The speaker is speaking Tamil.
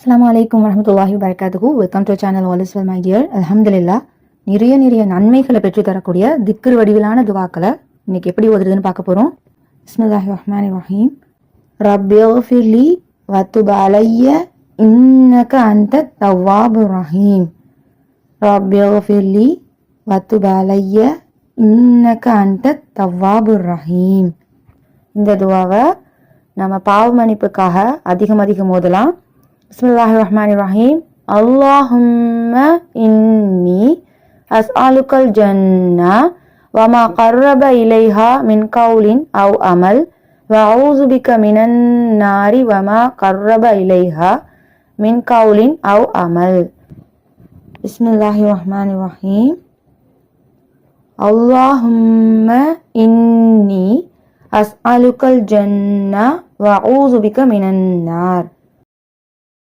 அஸ்ஸலாமு அலைக்கும் வரஹ்மத்துல்லாஹி வபரகாத்துஹு. Welcome to channel all is well my dear. அல்ஹம்துலில்லாஹ். நிறைய நன்மைகளை பெற்று தரக்கூடிய திக்ர் வடிவிலான துவாக்களை இன்னைக்கு எப்படி ஓதுறதுன்னு பார்க்க போறோம். பிஸ்மில்லாஹிர் ரஹ்மானிர் ரஹீம். ரப்பிஃபிர்லி வத்துப் அலைய இன்னக அன்தத் தவ்வாபுர் ரஹீம். ரப்பிஃபிர்லி வத்துப் அலைய இன்னக அன்தத் தவ்வாபுர் ரஹீம். இந்த துவாவை நம்ம பாவ மன்னிப்புக்காக அதிகம் ஓதலாம். பிஸ்மில்லாஹிர் ரஹ்மானிர் ரஹீம். அல்லாஹும்ம இன்னி அஸ்அலுக்கல் ஜன்னா வமா கர்ரப இலைஹா மின் கௌலின் அவ் அமல் வ அஊது பிக மினன் நாரி வமா கர்ரப இலைஹா மின் கௌலின் அவ் அமல். பிஸ்மில்லாஹிர் ரஹ்மானிர் ரஹீம். அல்லாஹும்ம இன்னி அஸ்அலுக்கல் ஜன்னா வ அஊது பிக மினன் நார்.